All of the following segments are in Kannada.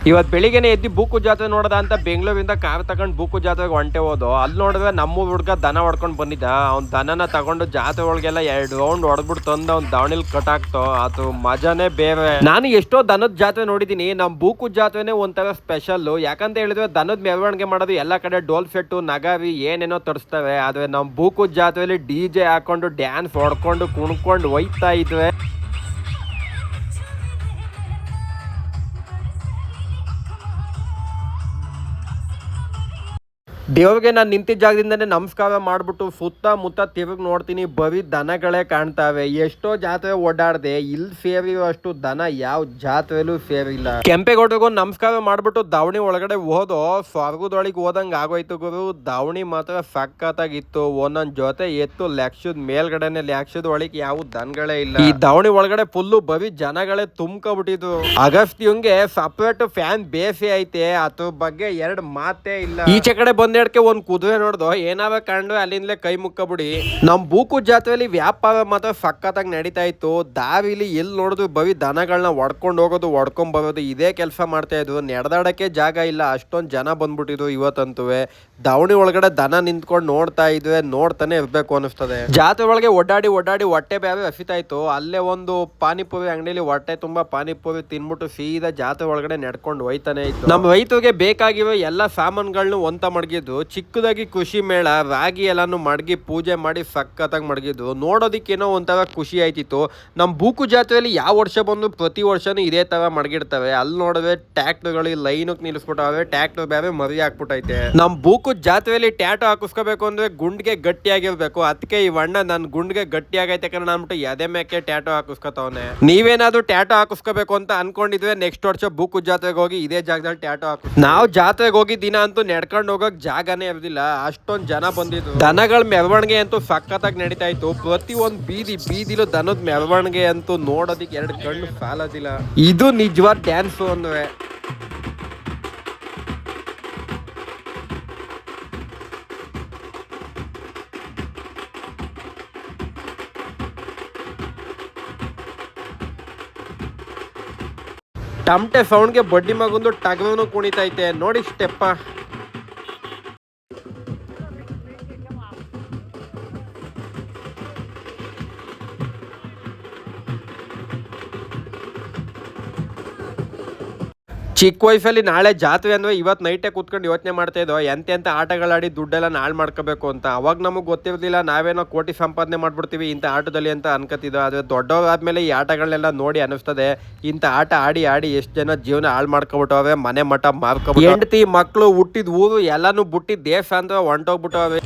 ಇವತ್ತು ಬೆಳಿಗ್ಗೆನೆ ಎದ್ದು ಬೂಕು ಜಾತ್ರೆ ನೋಡದ ಅಂತ ಬೆಂಗಳೂರಿಂದ ಕಾರ್ ತಗೊಂಡು ಬೂಕು ಜಾತ್ರೆಗೆ ಹೊಂಟೆ ಹೋದು. ಅಲ್ಲಿ ನೋಡಿದ್ರೆ ನಮ್ಮೂರ್ ಹುಡ್ಗ ದನ ಹೊಡ್ಕೊಂಡು ಬಂದಿದ್ದ. ಅವ್ನ್ ದನನ ತಗೊಂಡು ಜಾತ್ರೆ ಒಳಗೆಲ್ಲ 2 ರೌಂಡ್ ಹೊಡೆದ್ಬಿಟ್ಟು ತಂದು ಅವ್ನ್ ದಾವಣಿಲ್ ಕಟ್ಟಾಕ್ತು. ಅದು ಮಜಾನೇ ಬೇರೆ. ನಾನು ಎಷ್ಟೋ ದನದ ಜಾತ್ರೆ ನೋಡಿದೀನಿ, ನಮ್ ಬೂಕು ಜಾತ್ರೆನೇ ಒಂಥರ ಸ್ಪೆಷಲ್. ಯಾಕಂತ ಹೇಳಿದ್ರೆ ದನದ ಮೆರವಣಿಗೆ ಮಾಡೋದು ಎಲ್ಲ ಕಡೆ ಡೋಲ್ ಸೆಟ್ಟು ನಗಾವಿ ಏನೇನೋ ತರಿಸ್ತವೆ. ಆದ್ರೆ ನಮ್ ಬೂಕು ಜಾತ್ರೆಯಲ್ಲಿ DJ ಹಾಕೊಂಡು ಡ್ಯಾನ್ಸ್ ಹೊಡ್ಕೊಂಡು ಕುಣ್ಕೊಂಡು ಒಯ್ತಾ ಇದ್ವಿ. ದೇವ್ರಿಗೆ ನಾನು ನಿಂತಿದ್ದ ಜಾಗದಿಂದನೇ ನಮಸ್ಕಾರ ಮಾಡ್ಬಿಟ್ಟು ಸುತ್ತಮುತ್ತ ತಿರುಗಿ ನೋಡ್ತೀನಿ, ಬರೀ ದನಗಳೇ ಕಾಣ್ತಾವೆ. ಎಷ್ಟೋ ಜಾತ್ರೆ ಓಡಾಡ್ದೆ, ಇಲ್ಲಿ ಸೇರಿರೋ ಅಷ್ಟು ದನ ಯಾವ ಜಾತ್ರೆಲೂ ಸೇರಿಲ್ಲ. ಕೆಂಪೇಗೌಡರಿಗೂ ನಮಸ್ಕಾರ ಮಾಡ್ಬಿಟ್ಟು ದಾವಣಿ ಒಳಗಡೆ ಹೋದೋ ಸ್ವರ್ಗದೊಳಗೆ ಹೋದಂಗೆ ಆಗೋಯ್ತು ಗುರು. ದಾವಣಿ ಮಾತ್ರ ಸಖತ್ತಾಗಿತ್ತು. ಒಂದೊಂದ್ ಜೊತೆ ಎತ್ತು ಲಕ್ಷದ ಮೇಲ್ಗಡೆನೆ, ಲಕ್ಷದ ಒಳಗೆ ಯಾವ ದನಗಳೇ ಇಲ್ಲ. ಈ ದಾವಣಿ ಒಳಗಡೆ ಫುಲ್ಲು ಬರೀ ಜನಗಳೇ ತುಂಬ್ಕೊಬಿಟ್ಟಿದ್ರು. ಅಗಸ್ತ್ಯಂಗೆ ಸಪ್ರೇಟ್ ಫ್ಯಾನ್ ಬೇಸಿ ಐತೆ, ಅದ್ರ ಬಗ್ಗೆ 2 ಮಾತೇ ಇಲ್ಲ. ಈಚೆ ಕಡೆ ಬಂದ ಒಂದ್ ಕುದುರೆ ನೋಡ್ದೋ, ಏನಾವ ಕಂಡು ಅಲ್ಲಿಂದಲೇ ಕೈ ಮುಕ್ಕಬಿಡಿ. ನಮ್ ಬೂಕು ಜಾತ್ರೆಯಲ್ಲಿ ವ್ಯಾಪಾರ ಮಾತ್ರ ಸಖತ್ತಾಗಿ ನಡೀತಾ ಇತ್ತು. ದಾರಿಲಿ ಎಲ್ಲಿ ನೋಡಿದ್ರು ಬರೀ ದನಗಳನ್ನ ಹೊಡ್ಕೊಂಡು ಹೋಗೋದು, ಹೊಡ್ಕೊಂಡ್ ಬರೋದು, ಇದೇ ಕೆಲಸ ಮಾಡ್ತಾ ಇದ್ರು. ನಡೆದಾಡಕ್ಕೆ ಜಾಗ ಇಲ್ಲ, ಅಷ್ಟೊಂದ್ ಜನ ಬಂದ್ಬಿಟ್ಟಿದ್ರು. ಇವತ್ತಂತೂ ದಾವಣಿ ಒಳಗಡೆ ದನ ನಿಂತ್ಕೊಂಡು ನೋಡ್ತಾ ಇದ್ವಿ, ನೋಡ್ತಾನೆ ಇರ್ಬೇಕು ಅನಿಸ್ತದೆ. ಜಾತ್ರೆ ಒಳಗೆ ಓಡಾಡಿ ಹೊಟ್ಟೆ ಬೇರೆ ಹಸಿತಾ ಇತ್ತು. ಅಲ್ಲೇ ಒಂದು ಪಾನಿಪುರಿ ಅಂಗಡಿಲಿ ಹೊಟ್ಟೆ ತುಂಬಾ ಪಾನಿಪುರಿ ತಿನ್ಬಿಟ್ಟು ಸೀದಾ ಜಾತ್ರೆ ಒಳಗಡೆ ನಡ್ಕೊಂಡು ಹೋಯ್ತಾನೆ ಇತ್ತು. ನಮ್ಮ ರೈತರಿಗೆ ಬೇಕಾಗಿರೋ ಎಲ್ಲಾ ಸಾಮಾನುಗಳನ್ನ ಒಂತ ಮಡಗಿದ್ದು. ಚಿಕ್ಕದಾಗಿ ಖುಷಿ ಮೇಳ, ರಾಗಿ ಎಲ್ಲಾನು ಮಡಗಿ ಪೂಜೆ ಮಾಡಿ ಸಖತ್ತಾಗಿ ಮಡಗಿದ್ದು. ನೋಡೋದಿಕ್ಕೇನೋ ಒಂಥರ ಖುಷಿ ಆಯ್ತಿತ್ತು. ನಮ್ಮ ಬೂಕು ಜಾತ್ರೆಯಲ್ಲಿ ಯಾವ ವರ್ಷ ಬಂದು ಪ್ರತಿ ವರ್ಷನೂ ಇದೇ ತರ ಮಡಗಿರ್ತವೆ. ಅಲ್ಲಿ ನೋಡಿದ್ರೆ ಟ್ಯಾಕ್ಟರ್ಗಳಿಗೆ ಲೈನಕ್ಕೆ ನಿಲ್ಲಿಸ್ಬಿಟ್ಟವೆ. ಟ್ಯಾಕ್ಟರ್ ಬೇರೆ ಮರಿ ಹಾಕ್ಬಿಟ್ಟೈತೆ. ನಮ್ಮ ಬೂಕು ಜಾತ್ರೆಯಲ್ಲಿ ಟ್ಯಾಟೋ ಹಾಕಿಸ್ಕೋಬೇಕು ಅಂದ್ರೆ ಗುಂಡ್ಗೆ ಗಟ್ಟಿಯಾಗಿರ್ಬೇಕು. ಅದಕ್ಕೆ ಈ ಅಣ್ಣ ನನ್ ಗುಂಡ್ಗೆ ಗಟ್ಟಿ ಆಗೈತೆ ಕಣ ಅಂದ್ಬಿಟ್ಟು ಎದೆ ಮೇಕೆ ಟ್ಯಾಟೋ ಹಾಕಿಸ್ಕೊತವನೆ. ನೀವೇನಾದ್ರೂ ಟ್ಯಾಟೋ ಹಾಕಿಸ್ಕೋಬೇಕು ಅಂತ ಅನ್ಕೊಂಡಿದ್ವಿ, ನೆಕ್ಸ್ಟ್ ವರ್ಷ ಬೂಕು ಜಾತ್ರೆಗೆ ಹೋಗಿ ಇದೇ ಜಾಗದಲ್ಲಿ ಟ್ಯಾಟೋ ಹಾಕು. ನಾವು ಜಾತ್ರೆಗೆ ಹೋಗಿ ದಿನ ಅಂತೂ ನಡ್ಕೊಂಡು ಹೋಗಕ್ ಜಾಗನೇ ಇರ್ಲಿಲ್ಲ, ಅಷ್ಟೊಂದ್ ಜನ ಬಂದಿದ್ರು. ದನಗಳ ಮೆರವಣಿಗೆ ಅಂತೂ ಸಖತ್ತಾಗಿ ನಡೀತಾ ಇತ್ತು. ಪ್ರತಿ ಒಂದ್ ಬೀದಿಲೂ ದನದ ಮೆರವಣಿಗೆ ಅಂತೂ ನೋಡೋದಿಕ್ಕೆ 2 ಕಣ್ಣು ಸಾಲದಿಲ್ಲ. ಇದು ನಿಜವಾದ ಡ್ಯಾನ್ಸ್ ಅಂದ್ರೆ. ಟಮಟೆ ಸೌಂಡ್ಗೆ ಬಡ್ಡಿ ಮಗೊಂದು ಟಗವನು ಕುಣಿತೈತೆ ನೋಡಿ ಸ್ಟೆಪ್ಪ. ಚಿಕ್ಕ ವಯಸ್ಸಲ್ಲಿ ನಾಳೆ ಜಾತ್ರೆ ಅಂದ್ರೆ ಇವತ್ತು ನೈಟೇ ಕೂತ್ಕೊಂಡು ಯೋಚನೆ ಮಾಡ್ತಾ ಇದ್ದೋ ಎಂತೆಂಥ ಆಟಗಳಾಡಿ ದುಡ್ಡೆಲ್ಲ ನಾಳೆ ಮಾಡ್ಕೋಬೇಕು ಅಂತ. ಅವಾಗ ನಮಗೆ ಗೊತ್ತಿರಲಿಲ್ಲ, ನಾವೇನೋ ಕೋಟಿ ಸಂಪಾದನೆ ಮಾಡ್ಬಿಡ್ತೀವಿ ಇಂಥ ಆಟದಲ್ಲಿ ಅಂತ ಅನ್ಕೋತಿದ್ದೋ. ಆದರೆ ದೊಡ್ಡವರಾದ್ಮೇಲೆ ಈ ಆಟಗಳನ್ನೆಲ್ಲ ನೋಡಿ ಅನಿಸ್ತದೆ, ಇಂಥ ಆಟ ಆಡಿ ಎಷ್ಟು ಜನ ಜೀವನ ಹಾಳು ಮಾಡ್ಕೊಬಿಟ್ಟವೆ, ಮನೆ ಮಠ ಮಾರ್ಕೊಬಿಟ್ಟು, ಹೆಂಡತಿ ಮಕ್ಕಳು ಹುಟ್ಟಿದ ಊರು ಎಲ್ಲಾನು ಬುಟ್ಟಿ ದೇಶ ಅಂತ ಹೊಂಟೋಗ್ಬಿಟ್ಟವೆ.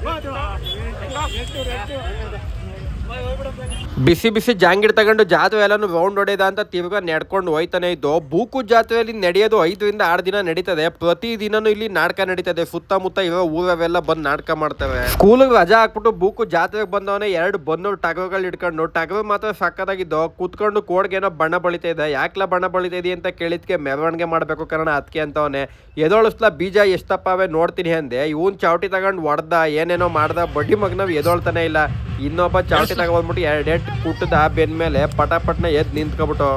ಬಿಸಿ ಜಾಂಗಿಡ್ ತಗೊಂಡು ಜಾತ್ರೆ ಎಲ್ಲಾನು ರೌಂಡ್ ಹೊಡೆದ ಅಂತ ತಿರ್ಗಾ ನಡ್ಕೊಂಡು ಹೋಯ್ತಾನೆ ಇದ್ದು. ಬೂಕು ಜಾತ್ರೆಯಲ್ಲಿ ನಡೆಯೋದು 5 ರಿಂದ 6 ದಿನ ನಡೀತದೆ. ಪ್ರತಿ ದಿನನೂ ಇಲ್ಲಿ ನಾಟಕ ನಡೀತದೆ. ಸುತ್ತಮುತ್ತ ಇರೋ ಊರವೆಲ್ಲ ಬಂದು ನಾಟಕ ಮಾಡ್ತವೆ. ಸ್ಕೂಲಿಗೆ ರಜಾ ಹಾಕ್ಬಿಟ್ಟು ಬೂಕು ಜಾತ್ರೆಗೆ ಬಂದವನೇ 2 ಬಂದೂರು ಟಗರುಗಳು ಇಟ್ಕೊಂಡು, ಟಗರು ಮಾತ್ರ ಸಕ್ಕತ್ತಾಗಿದ್ದು. ಕೂತ್ಕೊಂಡು ಕೋಡ್ಗೇನೋ ಬಣ್ಣ ಬಳಿತಾ ಇದೆ. ಯಾಕ್ಲ ಬಣ್ಣ ಬಳಿತಾ ಇದೆಯಾ ಅಂತ ಕೇಳಿದ್ಕೆ ಮೆರವಣಿಗೆ ಮಾಡ್ಬೇಕು ಕಾರಣ ಅದಕ್ಕೆ ಅಂತವನೇ. ಎದೋಳಿಸ್ಲಾ ಬೀಜ ಎಷ್ಟಪ್ಪಾವೆ ನೋಡ್ತೀನಿ ಅಂದೆ. ಇವನ್ ಚಾವಟಿ ತಗೊಂಡು ಹೊಡೆದ, ಏನೇನೋ ಮಾಡ್ದ. ಬಡ್ಡಿ ಮಗನವ್ ಎದೋಳ್ತಾನೆ ಇಲ್ಲ. ಇನ್ನೊಬ್ಬ ಚಾವಟಿ ತಗೊಂಡ್ಬಿಟ್ಟು 2 ಕುಟ್ಟದ ಬೆನ್ಮೇಲೆ ಪಟಾಪಟ್ನ ಎದ್ದು ನಿಂತ್ಕೊಬಿಟ್ಟು.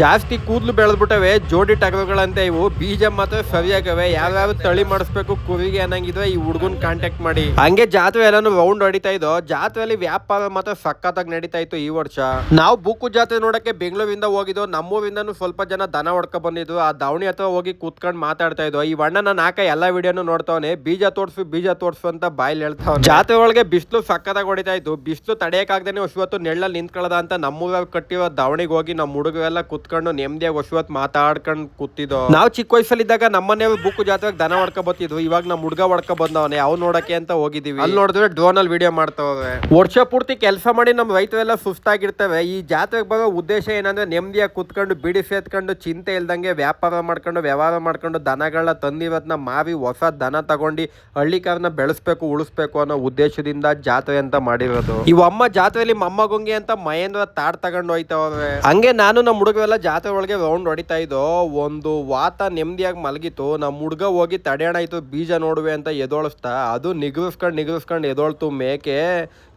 ಜಾಸ್ತಿ ಕೂದಲು ಬೆಳೆದ್ಬಿಟ್ಟವೆ, ಜೋಡಿ ಟಗರುಗಳಂತೆ ಇವು. ಬೀಜ ಮಾತ್ರ ಸರಿಯಾಗವೆ. ಯಾವ್ಯಾವ ತಳಿ ಮಾಡಿಸ್ಬೇಕು ಕುರಿಗೆ ಅನ್ನಂಗಿದ್ರೆ ಈ ಹುಡುಗನ್ ಕಾಂಟ್ಯಾಕ್ಟ್ ಮಾಡಿ. ಹಂಗೆ ಜಾತ್ರೆ ಎಲ್ಲಾನು ರೌಂಡ್ ಹೊಡಿತಾ ಇದ್ದೋ. ಜಾತ್ರೆಯಲ್ಲಿ ವ್ಯಾಪಾರ ಮಾತ್ರ ಸಖತ್ತಾಗಿ ನಡೀತಾ ಇತ್ತು ಈ ವರ್ಷ. ನಾವು ಬೂಕು ಜಾತ್ರೆ ನೋಡಕ್ಕೆ ಬೆಂಗಳೂರಿಂದ ಹೋಗಿದ್ದು. ನಮ್ಮೂರಿಂದನೂ ಸ್ವಲ್ಪ ಜನ ದನ ಹೊಡ್ಕೊ ಬಂದಿದ್ದು. ಆ ದಾವಣಿ ಹತ್ರ ಹೋಗಿ ಕೂತ್ಕೊಂಡು ಮಾತಾಡ್ತಾ ಇದ್ವು. ಈ ಅಣ್ಣ ನಾನು ಎಲ್ಲಾ ವಿಡಿಯೋನು ನೋಡ್ತಾವನೆ. ಬೀಜ ತೋರ್ಸು ಅಂತ ಬಾಯಲ್ಲಿ ಹೇಳ್ತಾವ. ಜಾತ್ರೆ ಒಳಗೆ ಬಿಸಿಲು ಸಖತ್ತಾಗಿ ಹೊಡಿತಾ ಇತ್ತು. ಬಿಸಿಲು ತಡೆಯಕ್ಕಾಗ್ದೇನೆ ಹೊಸವತ್ತು ನೆಳ್ಳಲ್ಲಿ ನಿಂತ್ಕೊಳ್ಳೋದ ಅಂತ ನಮ್ಮೂರಲ್ಲಿ ಕಟ್ಟಿರೋ ದಾವಣಿಗೆ ಹೋಗಿ ನಮ್ಮ ಹುಡುಗರೆಲ್ಲ ಕುತ್ಕೊಂಡು ನೆಮ್ಮದಿಯಾಗಿ ಹೊಸವತ್ತು ಮಾತಾಡ್ಕೊಂಡು ಕೂತಿದ್ದು. ನಾವು ಚಿಕ್ಕ ವಯಸ್ಸಲ್ಲಿದ್ದಾಗ ನಮ್ಮನೆಯವರು ಬೂಕು ಜಾತ್ರೆಗೆ ದನ ಹೊಡ್ಕೊ ಬತ್ತಿದ್ವು. ಇವಾಗ ನಮ್ಮ ಹುಡುಗ ಹೊಡ್ಕೊ ಬಂದವನೆ, ಅವ್ ನೋಡಕ್ಕೆ ಅಂತ ಹೋಗಿದೀವಿ. ಅಲ್ಲಿ ನೋಡಿದ್ರೆ ಡ್ರೋನ್ ಅಲ್ಲಿ ವಿಡಿಯೋ ಮಾಡ್ತಾವೆ. ವರ್ಷ ಪೂರ್ತಿ ಕೆಲಸ ಮಾಡಿ ನಮ್ಮ ರೈತರೆಲ್ಲ ಸುಸ್ತಾಗಿರ್ತವೆ. ಈ ಜಾತ್ರೆಗೆ ಬರೋ ಉದ್ದೇಶ ಏನಂದ್ರೆ ನೆಮ್ಮದಿಯಾಗಿ ಕುತ್ಕೊಂಡು ಬಿಡಿ ಸೇತ್ಕೊಂಡು ಚಿಂತೆ ಇಲ್ದಂಗೆ ವ್ಯಾಪಾರ ಮಾಡ್ಕೊಂಡು ವ್ಯವಹಾರ ಮಾಡ್ಕೊಂಡು ದನಗಳನ್ನ ತಂದಿರೋದನ್ನ ಮಾರಿ ಹೊಸ ದನ ತಗೊಂಡು ಹಳ್ಳಿಕಾರನ ಬೆಳೆಸ್ಬೇಕು ಉಳಿಸ್ಬೇಕು ಅನ್ನೋ ಉದ್ದೇಶದಿಂದ ಜಾತ್ರೆ ಅಂತ ಮಾಡಿರೋದು. ಇವಮ್ಮ ಜಾತ್ರೆಯಲ್ಲಿ ಮೊಮ್ಮಗುಂಗೆ ಅಂತ ಮಹೇಂದ್ರ ತಾಡ್ ತಗೊಂಡು ಹೋಯ್ತವ್ರೆ. ಹಂಗೆ ನಾನು ನಮ್ಮ ಹುಡುಗರೆಲ್ಲ ಜಾತ್ರೆ ಒಳಗೆ ರೌಂಡ್ ಹೊಡಿತಾ ಇದ್ದೋ. ಒಂದು ವಾತ ನೆಮ್ಮದಿಯಾಗಿ ಮಲಗಿತ್ತು. ನಮ್ಮ ಹುಡುಗ ಹೋಗಿ ತಡೆಯೋಣ ಆಯ್ತು ಬೀಜ ನೋಡುವೆ ಅಂತ ಎದೋಳಿಸ್ತಾ. ಅದು ನಿಗರಿಸ್ಕೊಂಡು ಎದೋಳ್ತು ಮೇಕೆ.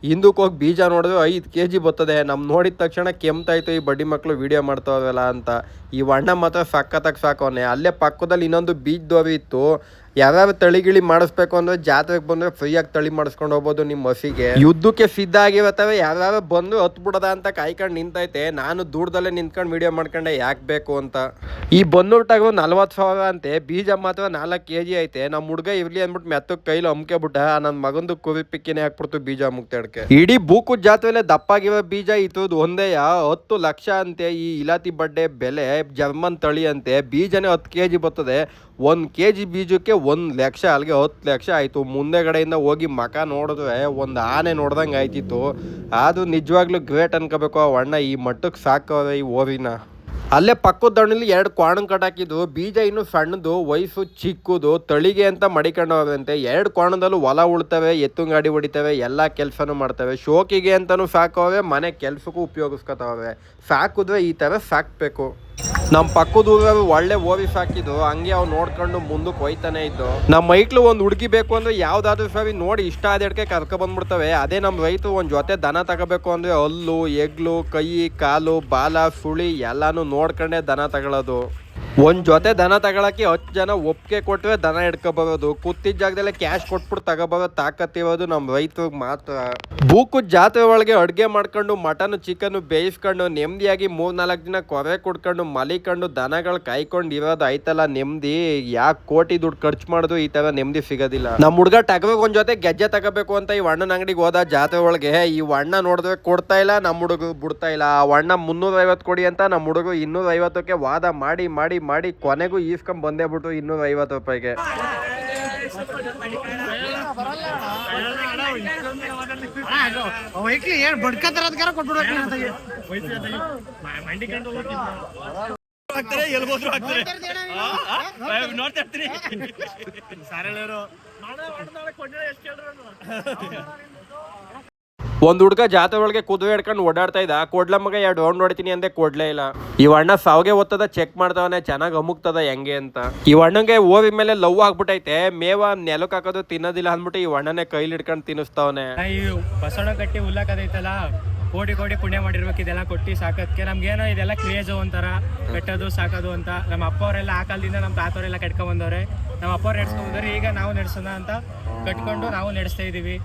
ಹಿಂದಕ್ಕೆ ಹೋಗಿ ಬೀಜ ನೋಡಿದ್ರೆ 5 kg ಬರ್ತದೆ. ನೋಡಿದ ತಕ್ಷಣ ಕೆಮ್ತಾಯ್ತು ಈ ಬಡ್ಡಿ ಮಕ್ಕಳು ವಿಡಿಯೋ ಮಾಡ್ತಾವಲ್ಲ ಅಂತ. ಈ ಅಣ್ಣ ಮಾತ್ರ ಸಖತ್ತಾಗಿ ಸಾಕವನೆ. ಅಲ್ಲೇ ಪಕ್ಕದಲ್ಲಿ ಇನ್ನೊಂದು ಬೀಜದೋರಿ ಇತ್ತು. ಯಾವ್ಯಾವ ತಳಿಗಿಳಿ ಮಾಡಿಸ್ಬೇಕು ಅಂದ್ರೆ ಜಾತ್ರೆಗೆ ಬಂದ್ರೆ ಫ್ರೀಯಾಗಿ ತಳಿ ಮಾಡಿಸ್ಕೊಂಡು ಹೋಗ್ಬೋದು ನಿಮ್ಮ ಹಸಿಗೆ. ಯುದ್ಧಕ್ಕೆ ಸಿದ್ಧ ಆಗಿರತ್ತವೆ, ಯಾವ್ಯಾವ ಬಂದು ಹತ್ ಬಿಡದ ಅಂತ ಕಾಯ್ಕೊಂಡು ನಿಂತೈತೆ. ನಾನು ದೂರದಲ್ಲೇ ನಿಂತ್ಕೊಂಡು ವಿಡಿಯೋ ಮಾಡ್ಕೊಂಡೆ ಯಾಕೆ ಬೇಕು ಅಂತ. ಈ ಬನ್ನೂರ್ಟಾಗ 40,000 ಅಂತೆ. ಬೀಜ ಮಾತ್ರ 4 kg ಐತೆ. ನಮ್ಮ ಹುಡುಗ ಇರ್ಲಿ ಅಂದ್ಬಿಟ್ಟು ಮೆತ್ತಕ್ಕೆ ಕೈಲಿ ಅಮ್ಕೆ ಬಿಟ್ಟ. ನನ್ನ ಮಗಂದು ಕುರಿ ಪಿಕ್ಕಿನೇ ಹಾಕ್ಬಿಡ್ತು ಬೀಜ ಮುಗ್ತಾಡ್ಕೆ. ಇಡೀ ಬೂಕು ಜಾತ್ರೆಲೆ ದಪ್ಪಾಗಿರೋ ಬೀಜ ಇತ್ತು ಒಂದೇ 10 ಲಕ್ಷ ಅಂತೆ. ಈ ಇಲಾತಿ ಬಡ್ಡೆ ಬೆಲೆ ಜರ್ಮನ್ ತಳಿ ಅಂತೆ. ಬೀಜನೇ 10 kg ಬರ್ತದೆ. 1 kg ಬೀಜಕ್ಕೆ 1 ಲಕ್ಷ, ಅಲ್ಲಿಗೆ 10 ಲಕ್ಷ ಆಯಿತು. ಮುಂದೆಗಡೆಯಿಂದ ಹೋಗಿ ಮಕ ನೋಡಿದ್ರೆ ಒಂದು ಆನೆ ನೋಡ್ದಂಗೆ ಆಯ್ತಿತ್ತು. ಅದು ನಿಜವಾಗ್ಲೂ ಗ್ರೇಟ್ ಅನ್ಕೋಬೇಕು. ಆ ಅಣ್ಣ ಈ ಮಟ್ಟಕ್ಕೆ ಸಾಕವ್ರೆ ಈ ಓರಿನ. ಅಲ್ಲೇ ಪಕ್ಕದ ದಣ್ಣಲ್ಲಿ 2 ಕ್ವಾಣನ್ ಕಟ್ಟಾಕಿದ್ದು. ಬೀಜ ಇನ್ನು ಸಣ್ಣದು, ವಯಸ್ಸು ಚಿಕ್ಕದು, ತಳಿಗೆ ಅಂತ ಮಡಿಕೊಂಡವ್ರಂತೆ. 2 ಕ್ವಾಣದಲ್ಲೂ ಹೊಲ ಉಳ್ತವೆ, ಎತ್ತು ಗಾಡಿ ಹೊಡಿತವೆ, ಎಲ್ಲ ಕೆಲಸನೂ ಮಾಡ್ತವೆ. ಶೋಕಿಗೆ ಅಂತಲೂ ಸಾಕವೆ, ಮನೆ ಕೆಲಸಕ್ಕೂ ಉಪಯೋಗಿಸ್ಕೊತಾವೆ. ಸಾಕಿದ್ರೆ ಈ ಥರ ಸಾಕಬೇಕು. ನಮ್ಮ ಪಕ್ಕದ ಊರಲ್ಲಿ ಒಳ್ಳೆ ಓರಿ ಸಾಕಿದ್ದು. ಹಂಗೆ ಅವ್ನು ನೋಡ್ಕೊಂಡು ಮುಂದಕ್ಕೆ ಹೋಯ್ತಾನೆ ಇದ್ದು. ನಮ್ಮ ಮೈಕ್ಳು ಒಂದು ಹುಡುಗಿ ಬೇಕು ಅಂದ್ರೆ ಯಾವ್ದಾದ್ರು ಸರಿ ನೋಡಿ ಇಷ್ಟ ಆದಕ್ಕೆ ಕರ್ಕೊ ಬಂದ್ಬಿಡ್ತವೆ. ಅದೇ ನಮ್ಮ ರೈತರು ಒಂದು ಜೊತೆ ದನ ತಗೋಬೇಕು ಅಂದ್ರೆ ಹಲ್ಲು, ಎಗ್ಲು, ಕೈ, ಕಾಲು, ಬಾಲ, ಸುಳಿ ಎಲ್ಲಾನು ನೋಡ್ಕೊಂಡೆ ದನ ತಗೊಳ್ಳೋದು. ಒಂದು ಜೊತೆ ದನ ತಗೊಳಕ್ಕೆ 10 ಜನ ಒಪ್ಪಿಗೆ ಕೊಟ್ಟರೆ ದನ ಹಿಡ್ಕೊಬರೋದು. ಕೂತಿದ್ದ ಜಾಗದಲ್ಲೇ ಕ್ಯಾಶ್ ಕೊಟ್ಬಿಟ್ಟು ತಗೋಬರೋ ತಾಕತ್ತಿರೋದು ನಮ್ಮ ರೈತರಿಗೆ ಮಾತ್ರ. ಬೂಕು ಜಾತ್ರೆ ಒಳಗೆ ಅಡುಗೆ ಮಾಡ್ಕೊಂಡು ಮಟನ್ ಚಿಕನ್ ಬೇಯಿಸ್ಕೊಂಡು ನೆಮ್ಮದಿಯಾಗಿ 3-4 ದಿನ ಕೊರೆ ಕುಡ್ಕೊಂಡು ಮಲಿಕೊಂಡು ದನಗಳು ಕಾಯ್ಕೊಂಡು ಇರೋದು ಐತಲ್ಲ ನೆಮ್ಮದಿ. ಯಾಕೆ ಕೋಟಿ ದುಡ್ಡು ಖರ್ಚು ಮಾಡೋದು ಈ ಥರ ನೆಮ್ಮದಿ ಸಿಗೋದಿಲ್ಲ. ನಮ್ಮ ಹುಡುಗ ಟಗರಿಗೆ ಒಂದು ಜೊತೆ ಗೆಜ್ಜೆ ತಗೋಬೇಕು ಅಂತ ಈ ಅಣ್ಣನ ಅಂಗಡಿಗೆ ಹೋದ ಜಾತ್ರೆ ಒಳಗೆ. ಈ ಅಣ್ಣ ನೋಡಿದ್ರೆ ಕೊಡ್ತಾ ಇಲ್ಲ, ನಮ್ಮ ಹುಡುಗ ಬಿಡ್ತಾ ಇಲ್ಲ. ಆ ಅಣ್ಣ 350 ಕೊಡಿ ಅಂತ, ನಮ್ಮ ಹುಡುಗ 250ಕ್ಕೆ ವಾದ ಮಾಡಿ ಮಾಡಿ ಮಾಡಿ ಕೊನೆಗೂ ಈಸ್ಕೊಂಡ್ ಬಂದೇ ಬಿಟ್ಟು 250 ರೂಪಾಯಿಗೆ. ಒಂದು ಹುಡುಗ ಜಾತ್ರೆ ಒಳಗೆ ಕುದುರೆ ಹಿಡ್ಕೊಂಡು ಓಡಾಡ್ತಾ ಇದ್ದ. ಕೊಡ್ಲ ಮಗ 2 ರೌಂಡ್ ಹೊಡಿತೀನಿ ಅಂದೆ, ಕೊಡ್ಲೇ ಇಲ್ಲ. ಈ ಅಣ್ಣ ಸಾವ್ಗೆ ಓದ್ತದ ಚೆಕ್ ಮಾಡ್ತಾವನೆ ಚೆನ್ನಾಗಿ ಅಮುಕ್ತದ ಹೆಂಗೆ ಅಂತ. ಈ ಅಣ್ಣಂಗೆ ಓವಿ ಮೇಲೆ ಲವ್ ಆಗ್ಬಿಟ್ಟೈತೆ. ಮೇವ ನೆಲಕ್ಕೆ ಹಾಕೋದು ತಿನ್ನೋದಿಲ್ಲ ಅಂದ್ಬಿಟ್ಟು ಈ ಅಣ್ಣನೇ ಕೈಲಿ ಹಿಡ್ಕೊಂಡು ತಿನ್ನಿಸ್ತಾವನೆ. ಬಸವಣ್ಣ ಕಟ್ಟಿ ಹುಲ್ಲಕ್ಕದೈತಲ್ಲ, ಕೋಟಿ ಕೋಟಿ ಪುಣ್ಯ ಮಾಡಿರ್ಬೇಕು ಇದೆಲ್ಲ ಕೊಟ್ಟು ಸಾಕೋದಕ್ಕೆ. ನಮ್ಗೇನೋ ಇದೆಲ್ಲ ಕ್ರೇಜು ಒಂಥರ ಕಟ್ಟೋದು ಸಾಕೋದು ಅಂತ. ನಮ್ಮ ಅಪ್ಪ ಅವರೆಲ್ಲ ಆ ಕಾಲದಿಂದ ನಮ್ಮ ತಾತವರೆಲ್ಲ ಕಟ್ಕೊಂಡ್ ಬಂದವ್ರೆ. ನಮ್ಮ ಅಪ್ಪ ಅವ್ರು ನಡೆಸ್ಕೊಂಡ್ ಬಂದವ್ರೆ. ಈಗ ನಾವು ನಡೆಸೋಣ ಅಂತ ಕಟ್ಕೊಂಡು ನಾವು ನಡೆಸ್ತಾ ಇದೀವಿ.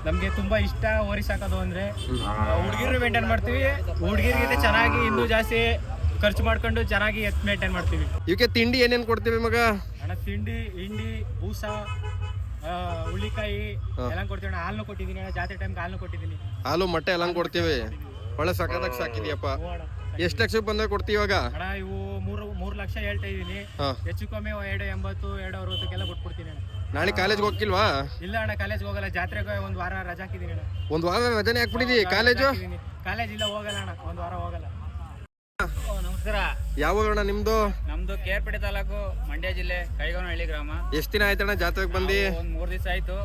ನಮ್ಗೆ ತುಂಬಾ ಇಷ್ಟ ಓರಿ ಸಾಕೋದು ಅಂದ್ರೆ. ಹುಡುಗಿರು ಮೇಂಟೈನ್ ಮಾಡ್ತೀವಿ. ಹುಡುಗಿರಿಗೆ ಚೆನ್ನಾಗಿ ಇನ್ನೂ ಜಾಸ್ತಿ ಖರ್ಚು ಮಾಡ್ಕೊಂಡು ಚೆನ್ನಾಗಿ ಮೇಂಟೈನ್ ಮಾಡ್ತೀವಿ. ಇವಕ್ಕೆ ತಿಂಡಿ ಏನೇನು ಕೊಡ್ತೀವಿ ಮಗ? ಅಣ್ಣ ತಿಂಡಿ, ಹಿಂಡಿ, ಬೂಸ, ಹುಳ್ಳಿಕಾಯಿ ಎಲ್ಲ ಕೊಡ್ತೀವಿ ಅಣ್ಣ. ಹಾಲು ಕೊಟ್ಟಿದ್ದೀನಿ ಅಣ್ಣ, ಜಾತ್ರೆ ಟೈಮ್ ಹಾಲು ಕೊಟ್ಟಿದ್ದೀನಿ. ಹಾಲು ಮೊಟ್ಟೆ ಎಲ್ಲ ಕೊಡ್ತೀವಿ. ಒಳ್ಳೆ ಸಖತ್ತಾಗಿ ಸಾಕಿದ್ಯಪ್ಪ. ಎಷ್ಟು ಲಕ್ಷಕ್ಕೆ ಬಂದಾಗ ಕೊಡ್ತೀವಿ ಇವಾಗ? ಅಣ್ಣ ಇವು 3 ಲಕ್ಷ ಹೇಳ್ತಾ ಇದೀನಿ. ಹೆಚ್ಚು ಕಮ್ಮಿ 280, 260ಕ್ಕೆಲ್ಲ ಕೊಟ್ಬಿಡ್ತೀನಿ ಅಣ್ಣ. ನಾಳೆ ಕಾಲೇಜ್ಗೆ ಹೋಗಿಲ್ವಾ? ಇಲ್ಲ ಅಣ್ಣ, ಕಾಲೇಜ್ಗೆ ಹೋಗಲ್ಲ. ಜಾತ್ರೆಗೆ 1 ವಾರ ರಜಾ ಹಾಕಿದ್ದೀನಿ ಅಣ್ಣ. 1 ವಾರ ರಜಾನೆ ಹಾಕ್ಬಿಟ್ಟಿದಿ ಕಾಲೇಜು? ಕಾಲೇಜ್ ಇಲ್ಲ, ಹೋಗಲ್ಲ ಅಣ್ಣ, 1 ವಾರ ಹೋಗಲ್ಲ. ನಮಸ್ಕಾರ. ಯಾವ ಅಣ್ಣ ನಿಮ್ದು? ನಮ್ದು ಕೇರ್ಪೇಟೆ ತಾಲೂಕು, ಮಂಡ್ಯ ಜಿಲ್ಲೆ, ಕೈಗೋನಹಳ್ಳಿ ಗ್ರಾಮ. ಎಷ್ಟು ದಿನ ಆಯ್ತಣ್ಣ ಜಾತ್ರೆಗೆ ಬಂದು? ಒಂದು 3 ದಿವಸ ಆಯ್ತು.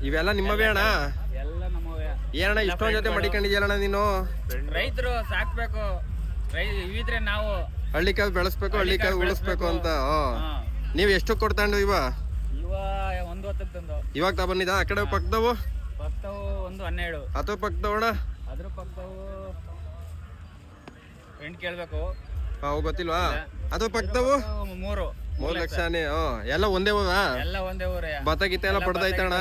ಇವೆಲ್ಲ ನಿಮ್ಮವೇ ಅಣ್ಣ? ಎಲ್ಲ ನಮ್ಮವೇ. ಏನಣ್ಣ ಇಷ್ಟೊಂದು ಜೊತೆ ಮಡಿಕೊಂಡಿದ್ಯಲ್ಲ ನೀನು? ರೈತರು ಸಾಕ್ಬೇಕು, ಇವಿದ್ರೆ ನಾವು ಹಳ್ಳಿಕಾಯಿ ಬೆಳೆಸ್ಬೇಕು, ಹಳ್ಳಿಕಾಯಿ ಉಳಿಸ್ಬೇಕು ಅಂತ. ನೀವು ಎಷ್ಟು ಕೊಡ್ತಾಂಡು ಇವ? 1 ಹೊತ್ತಿಗೆ ತಂದು ಇವಾಗ ತಾ ಬಂದಿದ? ಆ ಕಡೆ ಪಕ್ಕದವು ಒಂದು 12. ಅಥವಾ ಪಕ್ಕದವಣ? ಅದ್ರ ಪಕ್ಕದವು ಎಂಟು ಕೇಳ್ಬೇಕು. ಗೊತ್ತಿಲ್ವಾ? ಅಥವಾ ಪಕ್ಕದವು 3 ಲಕ್ಷನೇ. ಎಲ್ಲ ಒಂದೇ ಊರಾ? ಎಲ್ಲ ಒಂದೇ ಊರೇ. ಭತ್ತ ಗೀತ ಎಲ್ಲ ಪಡ್ದೈತಣ್ಣ.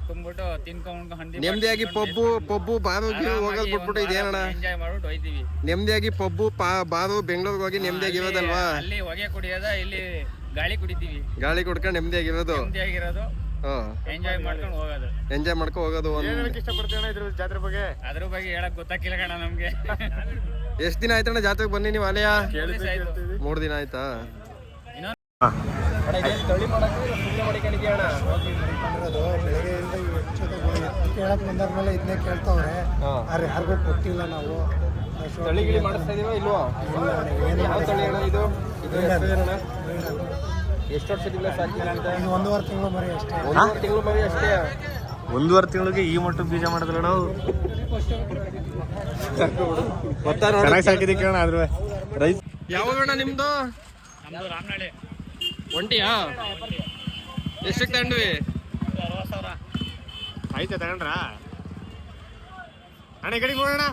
ತುಂಬಿಟ್ಟು ತಿನ್ಕೊಂಡು ನೆಮ್ಮದಿಯಾಗಿ ಪಬ್ಬು ಬಾರು ಹೋಗೋದ್ ಬಿಟ್ಬಿಟ್ಟು ಇದೇನಣ್ಣ ಎಂಜಾಯ್ ಮಾಡ್ಬಿಟ್ಟು ಹೋಯ್ತೀವಿ. ನೆಮ್ಮದಿಯಾಗಿ ಪಬ್ಬು ಬಾರು ಬೆಂಗಳೂರಿಗೆ ಹೋಗಿ ನೆಮ್ಮದಿಯಾಗಿ ಇರೋದಲ್ವಾ? ಅಲ್ಲಿ ಹೊಗೆ ಕುಡಿಯೋದ, ಇಲ್ಲಿ ಗಾಳಿ ಕುಡಿತೀವಿ. ಗಾಳಿ ಕುಡ್ಕೊಂಡು ನೆಮ್ಮದಿಯಾಗಿರೋದು. ಎಂಜಾಯ್ ಮಾಡ್ಕೊಂಡು ಹೋಗೋದು. ಎಂಜಾಯ್ ಮಾಡ್ಕೊಂಡು ಹೋಗೋದು. ಇಷ್ಟಪಡ್ತೀವಿ ಇದ್ರ ಜಾತ್ರೆ ಬಗ್ಗೆ. ಅದ್ರ ಬಗ್ಗೆ ಹೇಳಕ್ ಗೊತ್ತಾಗಿಲ್ಲ ಕಣ ನಮ್ಗೆ. ಎಷ್ಟ್ ದಿನ ಆಯ್ತಣ್ಣ ಜಾತ್ರೆಗೆ ಬನ್ನಿ ನೀವು? ಅಲೆಯ 3 ದಿನ ಆಯ್ತಾ? ಕೇಳಕ್ ಬಂದಾದ್ಮೇಲೆ ಇದನ್ನೇ ಕೇಳ್ತಾವ್ರೆ. ಯಾರಿಗೂ ಕೊಟ್ಟಿಲ್ಲ ನಾವು. ತಳಿಗಿಳಿ ಮಾಡಿಸ್ತಾ ಇದೀವ ಇಲ್ವಾ? ಯಾವ ತಳಿ ಅಣ್ಣ ಇದು? ಎಷ್ಟು ವರ್ಷದಿಂದ ಸಾಕಿಲ್ಲ ಅಂತ? 1.5 ತಿಂಗಳು ಮರಿ ಅಷ್ಟೇ. 1.5 ತಿಂಗಳು ಮರಿ ಅಷ್ಟೇ. 1.5 ತಿಂಗಳಿಗೆ ಈ ಮಟ್ಟಕ್ಕೆ ಬೀಜ ಮಾಡಿದ್ರೆ ನಾವು ಚೆನ್ನಾಗಿ ಸಾಕಿದೀವಿ ಕೇಳೋಣ. ಆದ್ರೆ ರೈತ ಯಾವಾಗ ನಿಮ್ದು? ನಮ್ದು ರಾಮನಹಳ್ಳಿ. ಒಂಟಿಯಾ? ಎಷ್ಟಕ್ಕೆ ತಗೊಂಡ್ವಿ? 60,000. ಆಯ್ತಾ ತಗೊಂಡ್ರ? ಅಣ್ಣ ಈ ಕಡೆಗೆ ನೋಡೋಣ.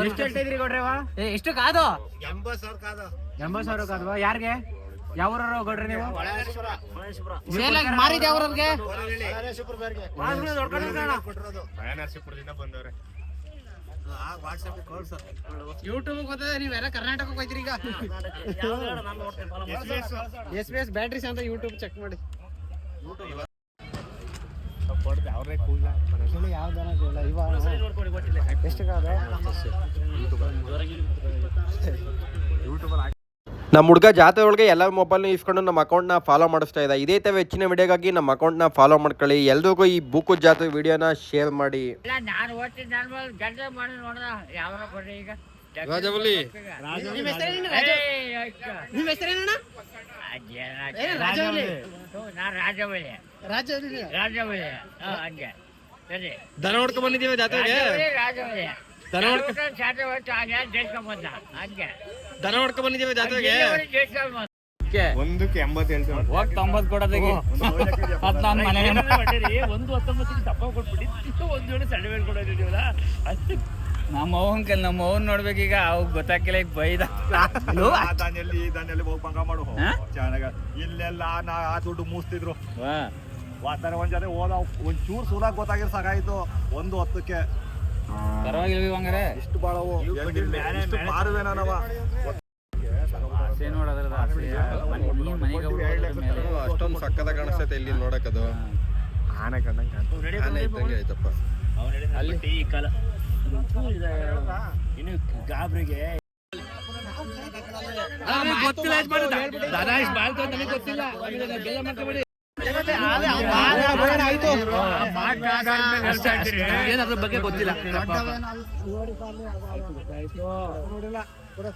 ಎಷ್ಟು ಹೇಳ್ತಾ ಇದ್ರಿ ಗೌಡ್ರೇವ? ಎಷ್ಟು ಕಾದು? 80,000 ಕಾದ್ವಾ? ಯಾರಿಗೆ? ಯಾವ ಊರವ್ರು ಗೌಡ್ರೆ ನೀವು? ಮಾರಿದ ಯಾವ್ರಿಗೆ? ನರಸೀಪುರದಿಂದ ಬಂದವ್ರೆ. ಯೂಟ್ಯೂಬ್ ಗೊತ್ತದೆ, ನೀವೆಲ್ಲ ಕರ್ನಾಟಕಕ್ಕೆ ಹೋಯ್ತೀರಿ ಈಗ. SBS ಬ್ಯಾಟ್ರೀಸ್ ಅಂತ ಯೂಟ್ಯೂಬ್ ಚೆಕ್ ಮಾಡಿ. ಅವ್ರೇ ಕೂಲ ಯಾವ ದನ ಕೇಳ ಇವಾಗ ಎಷ್ಟು ಕಾದ ಯೂಟ್ಯೂಬರ್ ನಮ್ಮ ಹುಡುಗ ಜಾತ್ರೆ ಒಳಗೆ ಎಲ್ಲ ಮೊಬೈಲ್ನ ಇಸ್ಕೊಂಡು ನಮ್ಮ ಅಕೌಂಟ್ನ ಫಾಲೋ ಮಾಡಿಸ್ತಾ ಇದ್ದ. ಇದೇ ಥರ ಹೆಚ್ಚಿನ ವಿಡಿಯೋಗಾಗಿ ನಮ್ಮ ಅಕೌಂಟ್ನ ಫಾಲೋ ಮಾಡ್ಕೊಳ್ಳಿ. ಎಲ್ರಿಗೂ ಈ ಬೂಕು ಜಾತ್ರೆ ವಿಡಿಯೋನ ಶೇರ್ ಮಾಡಿ. ನಾನು ಓದ್ತೀನಿ ನಾನು ಗಂಟೆ ಮಾಡಿ ನೋಡ್ದ ಯಾವ ಕೊಡ್ರಿ ಈಗ ರಾಜವಲ್ಲಿ ನಿಮ್ಮ ಹೆಸರೇನಣ್ಣ? ರಾಜವಳ್ಳಿ ನಾನು ರಾಜವಳ್ಳಿ ರಾಜವಳ್ಳಿ ರಾಜವಳ್ಳಿ ಹಂಗೆ ಸರಿ ದನ ಹೊಡ್ಕೊಂಡ್ ಬಂದಿದ್ದೀವಿ ಜಾತ್ರೆಗೆ. ರಾಜವಳ್ಳಿ ದನ ಚಾಟೆ ಹೊತ್ತು ಹಾಗೆ ಜೈಸ್ಕೊಂಬಂದ ಹಂಗೆ ದನ ಹೊಡ್ಕೊಂಡ್ ಬಂದಿದ್ದೀವಿ ಜಾತ್ರೆಗೆ. ಜೈಸ್ಕೊಂಬಂದ ಒಂದಕ್ಕೆ 80 ಹೇಳ್ತೀವಿ. ಹೋಗಿ 90 ಕೊಡೋದಿಗೆ ನಾನು ಮನೆಗೆ ಒಂದು 19 ದಪ್ಪ ಕೊಟ್ಬಿಟ್ಟು ಒಂದು ಜೋಡಿ ಸಣ್ಣ ಮೇಲೆ ಕೊಡೋದಿದ್ದೀವಲ್ಲ ಅಷ್ಟು ನಮ್ಮ ಅವ್ವನ್ ನೋಡ್ಬೇಕೀಗ ಅವ್ ಗೊತ್ತಾಗಿಲ್ಲ ಈಗ ಬೈದ ದಾನಿಯಲ್ಲಿ ಹೋಗಿ ಬಂಗ ಮಾಡು ಚೆನ್ನಾಗ ಇಲ್ಲೆಲ್ಲ ಆ ದುಡ್ಡು ಮೂಸ್ತಿದ್ರು ವಾತಾವರಣ ಒಂದ್ ಜೊತೆ ಹೋದ ಒಂಚೂರು ಸೂಲಾಗ ಗೊತ್ತಾಗಿರ್ ಸಾಕಾಯ್ತು. 1:10ಕ್ಕೆ ಪರವಾಗಿಲ್ಲ ಹಂಗಾರೆ ಇಷ್ಟು ಬಾಳವು ಮಾರುವೇನವ ನೋಡೋದ್ರದ ಅಷ್ಟೊಂದು ಸಕ್ಕದ ಕಾಣಿಸ್ತೈತೆ ಇಲ್ಲಿ ನೋಡಕ್ಕದು. ಆನೆ ಕಂಡಂಗೆ ಆನೆ ಇದ್ದಂಗೆ ಆಯ್ತಪ್ಪ. ಅಲ್ಲಿ ಈ ಕಾಲ ಇನ್ನು ಗಾಬ್ರಿಗೆ ಗೊತ್ತಿಲ್ಲ ದನ ಇಷ್ಟು ಬಾಳ್ತು ಅಂತ ನನಗೆ ಗೊತ್ತಿಲ್ಲ. ಬೆಲ್ಲ ಮಾಡ್ಕೊಬೇಡಿ ಏನಾದ್ರ ಬಗ್ಗೆ ಗೊತ್ತಿಲ್ಲ.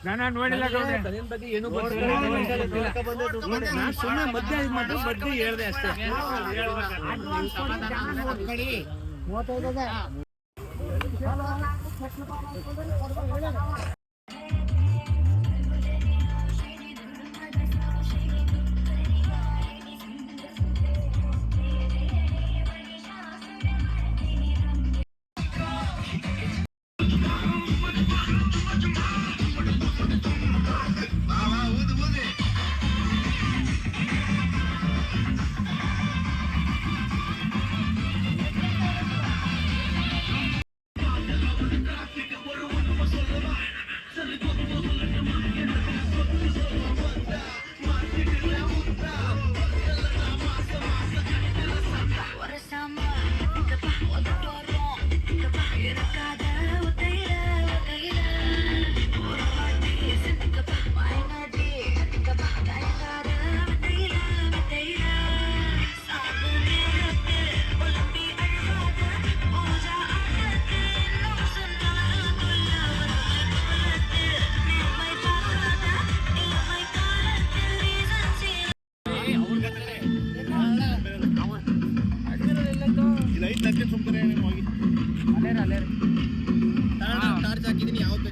ನಾನು ನೋಡಿಲ್ಲ ಬಗ್ಗೆ ಏನು ಗೊತ್ತಿಲ್ಲ. ಸುಮ್ಮನೆ ಮಧ್ಯ ಬಗ್ಗೆ ಹೇಳ್ದೆ ಅಷ್ಟೇ. ಟಾರ್ಚ್ ಹಾಕಿದೀನಿ ಯಾವ್ದು